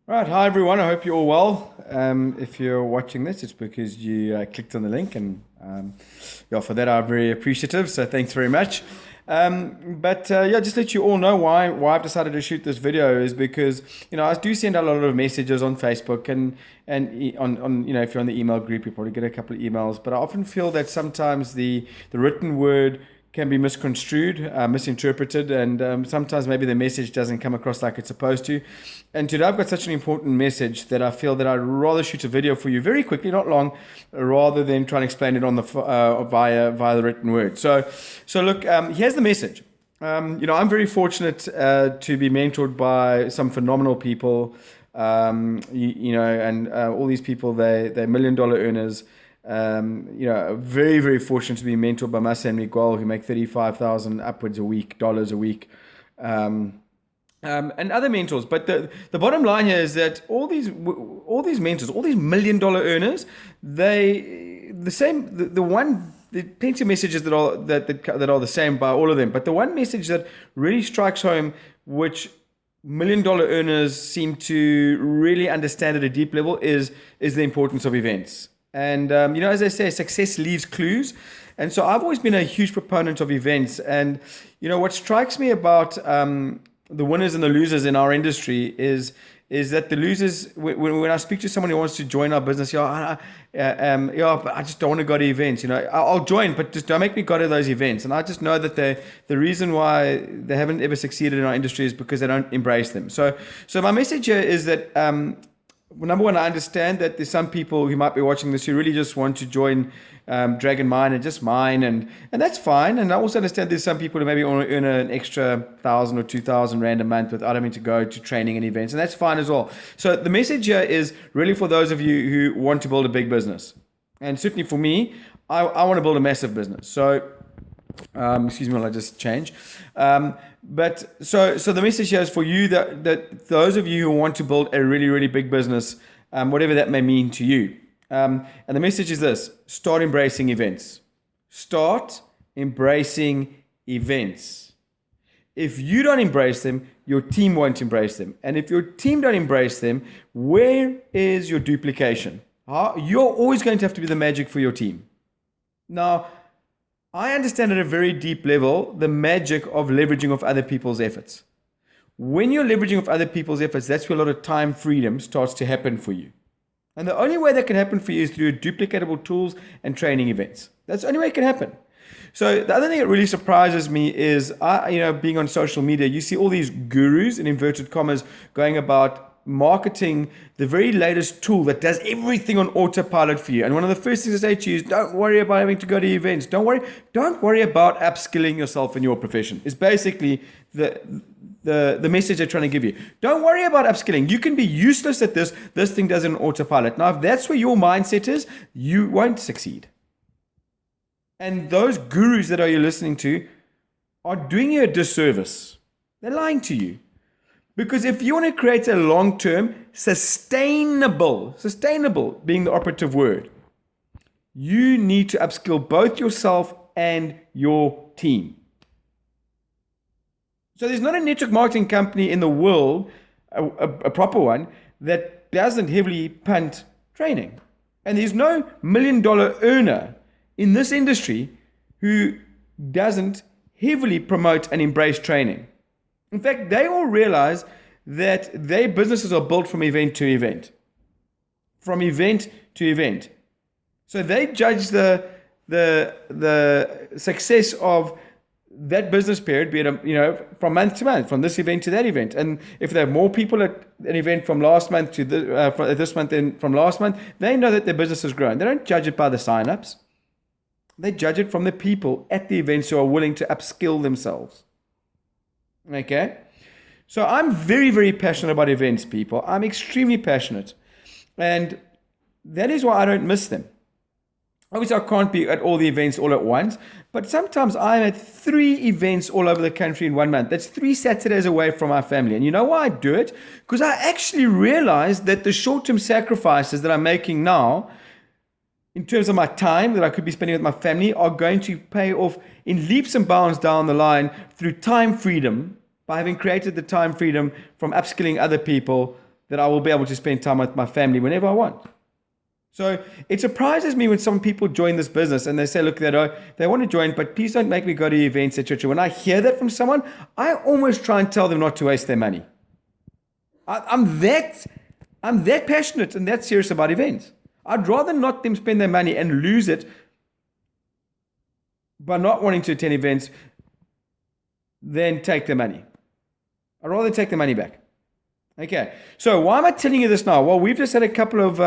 Right, hi everyone. I hope you're all well. If you're watching this, it's because you clicked on the link, and yeah, for that I'm very appreciative. So thanks very much. But yeah, just let you all know why I've decided to shoot this video is because I do send out a lot of messages on Facebook and if you're on the email group, you probably get a couple of emails. But I often feel that sometimes the written word can be misconstrued, misinterpreted, and sometimes maybe the message doesn't come across like it's supposed to. And today I've got such an important message that I feel that I'd rather shoot a video for you very quickly, not long, rather than try and explain it on the via the written word. So look, here's the message. I'm very fortunate to be mentored by some phenomenal people. And all these people, they're $1 million earners. Very, very fortunate to be mentored by Massa and Miguel, who make 35,000 upwards a week, dollars a week, and other mentors. But the bottom line here is that all these mentors, all these $1 million earners, the plenty of messages that are the same by all of them. But the one message that really strikes home, which $1 million earners seem to really understand at a deep level, is the importance of events. And, as I say, success leaves clues. And so I've always been a huge proponent of events. And, what strikes me about the winners and the losers in our industry is that the losers, when I speak to someone who wants to join our business, but I just don't want to go to events. I'll join, but just don't make me go to those events. And I just know that the reason why they haven't ever succeeded in our industry is because they don't embrace them. So my message here is that, number one, I understand that there's some people who might be watching this who really just want to join Dragon Mine and just mine, and that's fine. And I also understand there's some people who maybe want to earn an extra 1,000 or 2,000 rand a month without having to go to training and events, and that's fine as well. So the message here is really for those of you who want to build a big business, and certainly for me, I want to build a massive business. So excuse me while I just change. But so the message here is for you that those of you who want to build a really, really big business, whatever that may mean to you. And the message is this: start embracing events. Start embracing events. If you don't embrace them, your team won't embrace them. And if your team don't embrace them, where is your duplication? You're always going to have to be the magic for your team. Now, I understand at a very deep level the magic of leveraging of other people's efforts. When you're leveraging of other people's efforts, that's where a lot of time freedom starts to happen for you. And the only way that can happen for you is through duplicatable tools and training events. That's the only way it can happen. So the other thing that really surprises me is, being on social media, you see all these gurus, in inverted commas, going about marketing the very latest tool that does everything on autopilot for you. And one of the first things I say to you is, don't worry about having to go to events. Don't worry about upskilling yourself in your profession. It's basically the message they're trying to give you. Don't worry about upskilling. You can be useless at this. This thing does it on autopilot. Now, if that's where your mindset is, you won't succeed. And those gurus that you're listening to are doing you a disservice. They're lying to you. Because if you want to create a long-term, sustainable being the operative word, you need to upskill both yourself and your team. So there's not a network marketing company in the world, a proper one, that doesn't heavily punt training. And there's no $1 million earner in this industry who doesn't heavily promote and embrace training. In fact, they all realize that their businesses are built from event to event. From event to event. So they judge the success of that business period, be it from month to month, from this event to that event. And if they have more people at an event from last month to this month than from last month, they know that their business has grown. They don't judge it by the sign-ups. They judge it from the people at the events who are willing to upskill themselves. Okay? So I'm very, very passionate about events, people. I'm extremely passionate. And that is why I don't miss them. Obviously, I can't be at all the events all at once, but sometimes I'm at 3 events all over the country in 1 month. That's 3 Saturdays away from my family. And you know why I do it? Because I actually realize that the short-term sacrifices that I'm making now, in terms of my time that I could be spending with my family, are going to pay off in leaps and bounds down the line through time freedom, by having created the time freedom from upskilling other people that I will be able to spend time with my family whenever I want. So it surprises me when some people join this business and they say, look, they want to join, but please don't make me go to events, etc. When I hear that from someone, I almost try and tell them not to waste their money. I'm that passionate and that serious about events. I'd rather not them spend their money and lose it by not wanting to attend events than take the money. I'd rather take the money back. Okay, so why am I telling you this now? Well, we've just had a couple of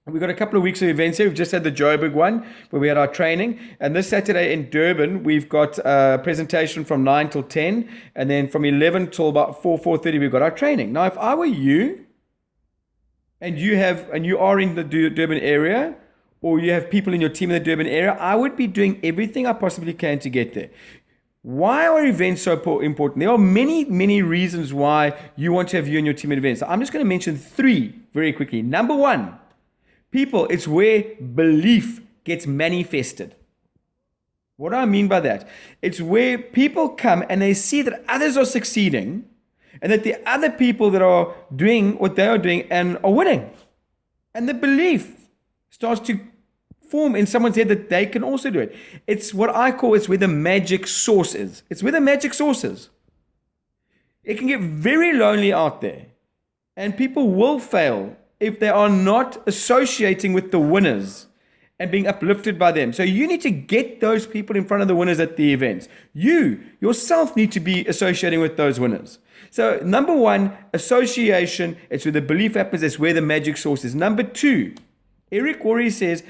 we've got a couple of weeks of events here. We've just had the Joburg one where we had our training, and this Saturday in Durban we've got a presentation from 9 till 10, and then from 11 till about 4:30 we've got our training. Now, if I were you, and you are in the Durban area, or you have people in your team in the Durban area, I would be doing everything I possibly can to get there. Why are events so important? There are many, many reasons why you want to have you and your team at events. I'm just going to mention 3 very quickly. Number 1, people, it's where belief gets manifested. What do I mean by that? It's where people come and they see that others are succeeding and that the other people that are doing what they are doing and are winning. And the belief starts to form in someone's head that they can also do it. It's what I call, it's where the magic source is. It's where the magic source is. It can get very lonely out there, and people will fail if they are not associating with the winners and being uplifted by them. So you need to get those people in front of the winners at the events. You yourself need to be associating with those winners. So number 1, association. It's where the belief happens. It's where the magic source is. Number 2, Eric Worre says,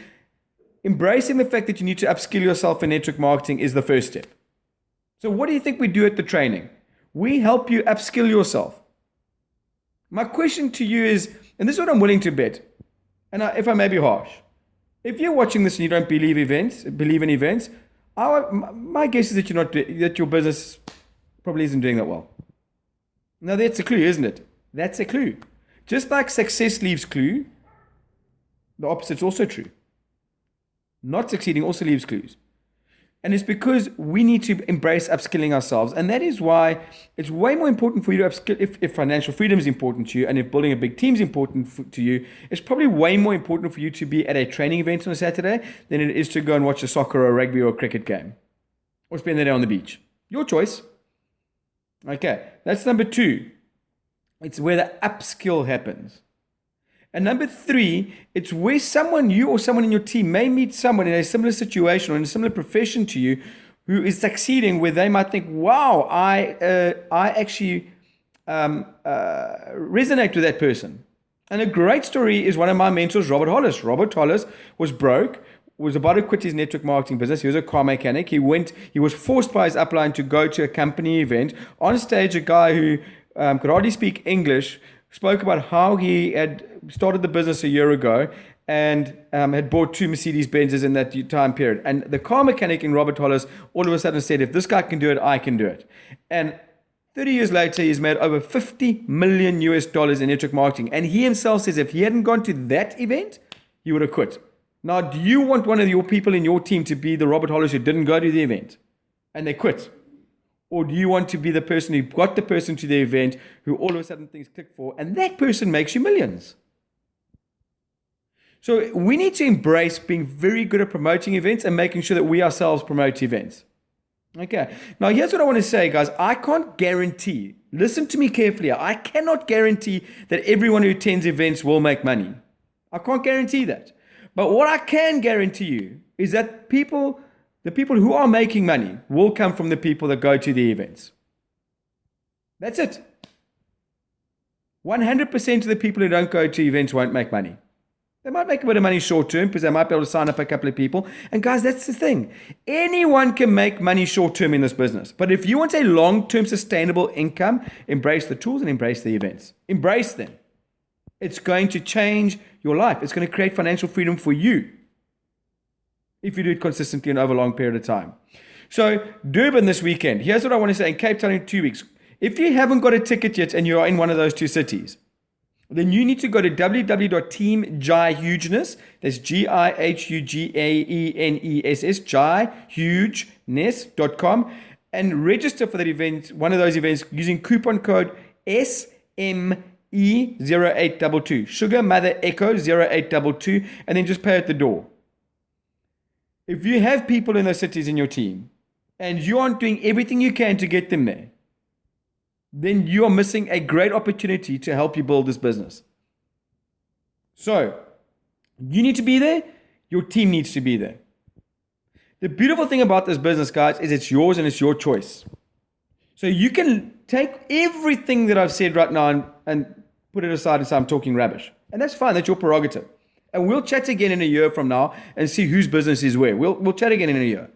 embracing the fact that you need to upskill yourself in network marketing is the first step. So what do you think we do at the training? We help you upskill yourself. My question to you is, and this is what I'm willing to bet, and if I may be harsh, if you're watching this and you don't believe in events, my guess is that your business probably isn't doing that well. Now that's a clue, isn't it? That's a clue. Just like success leaves clue, the opposite's also true. Not succeeding also leaves clues. And it's because we need to embrace upskilling ourselves. And that is why it's way more important for you to upskill. If financial freedom is important to you, and if building a big team is important to you, it's probably way more important for you to be at a training event on a Saturday than it is to go and watch a soccer or a rugby or a cricket game. Or spend the day on the beach. Your choice. Okay, that's number 2. It's where the upskill happens. And number 3, it's where you or someone in your team may meet someone in a similar situation or in a similar profession to you who is succeeding, where they might think, wow, I actually resonate with that person. And a great story is one of my mentors, Robert Hollis. Robert Hollis was broke, was about to quit his network marketing business. He was a car mechanic. He was forced by his upline to go to a company event. On stage, a guy who could hardly speak English spoke about how he had started the business a year ago and had bought 2 Mercedes Benzes in that time period. And the car mechanic in Robert Hollis all of a sudden said, if this guy can do it, I can do it. And 30 years later, he's made over $50 million in network marketing. And he himself says if he hadn't gone to that event, he would have quit. Now, do you want one of your people in your team to be the Robert Hollis who didn't go to the event and they quit? Or do you want to be the person who got the person to the event who all of a sudden things click for, and that person makes you millions? So we need to embrace being very good at promoting events and making sure that we ourselves promote events. Okay. Now, here's what I want to say, guys. I can't guarantee, listen to me carefully, I cannot guarantee that everyone who attends events will make money. I can't guarantee that. But what I can guarantee you is that the people who are making money will come from the people that go to the events. That's it. 100% of the people who don't go to events won't make money. They might make a bit of money short term because they might be able to sign up a couple of people. And guys, that's the thing. Anyone can make money short term in this business. But if you want a long-term sustainable income, embrace the tools and embrace the events. Embrace them. It's going to change your life. It's going to create financial freedom for you if you do it consistently and over a long period of time. So Durban this weekend. Here's what I want to say. In Cape Town in 2 weeks. If you haven't got a ticket yet and you are in one of those 2 cities, then you need to go to www.teamjihugeness, that's GIHUGAENESS, jihugeness.com, and register for that event, one of those events, using coupon code SMT. E0822. Sugar Mother Echo 0822, and then just pay at the door. If you have people in those cities in your team, and you aren't doing everything you can to get them there, then you are missing a great opportunity to help you build this business. So, you need to be there, your team needs to be there. The beautiful thing about this business, guys, is it's yours and it's your choice. So you can take everything that I've said right now and put it aside and say I'm talking rubbish. And that's fine, that's your prerogative. And we'll chat again in a year from now and see whose business is where. We'll chat again in a year.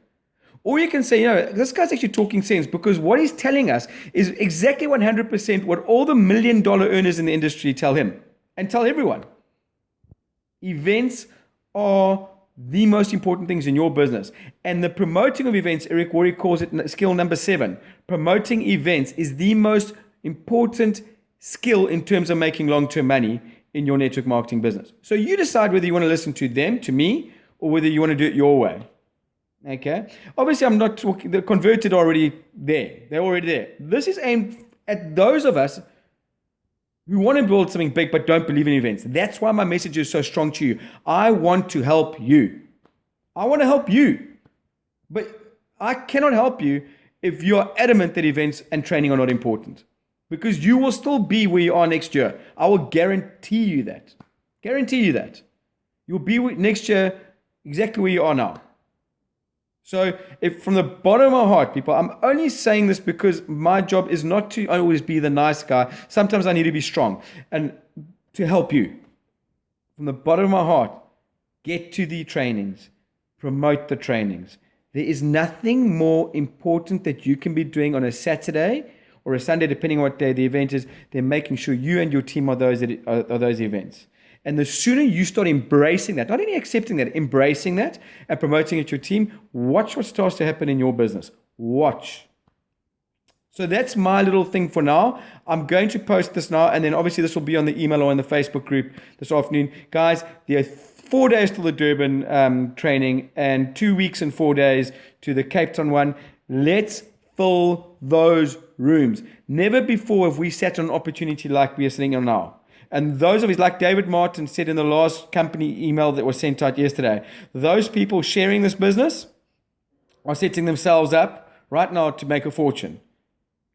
Or you can say, this guy's actually talking sense, because what he's telling us is exactly 100% what all the $1 million earners in the industry tell him and tell everyone. Events are the most important things in your business. And the promoting of events, Eric Worre calls it skill number 7. Promoting events is the most important skill in terms of making long-term money in your network marketing business. So you decide whether you want to listen to them, to me, or whether you want to do it your way. Okay? Obviously, I'm not talking, the converted are already there. They're already there. This is aimed at those of us who want to build something big but don't believe in events. That's why my message is so strong to you. I want to help you. I want to help you. But I cannot help you if you're adamant that events and training are not important. Because you will still be where you are next year. I will guarantee you that. Guarantee you that. You'll be next year exactly where you are now. So if from the bottom of my heart, people, I'm only saying this because my job is not to always be the nice guy. Sometimes I need to be strong and to help you. From the bottom of my heart, get to the trainings. Promote the trainings. There is nothing more important that you can be doing on a Saturday or a Sunday, depending on what day the event is, than making sure you and your team are those events. And the sooner you start embracing that, not only accepting that, embracing that and promoting it to your team, watch what starts to happen in your business. Watch. So that's my little thing for now. I'm going to post this now, and then obviously this will be on the email or in the Facebook group this afternoon. Guys, there are 4 days to the Durban training and 2 weeks and 4 days to the Cape Town one. Let's fill those rooms. Never before have we sat on an opportunity like we are sitting on now. And those of us, like David Martin said in the last company email that was sent out yesterday, those people sharing this business are setting themselves up right now to make a fortune.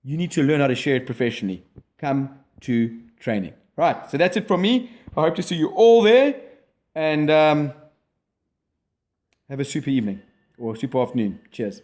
You need to learn how to share it professionally. Come to training. Right, so that's it from me. I hope to see you all there, and have a super evening or super afternoon. Cheers.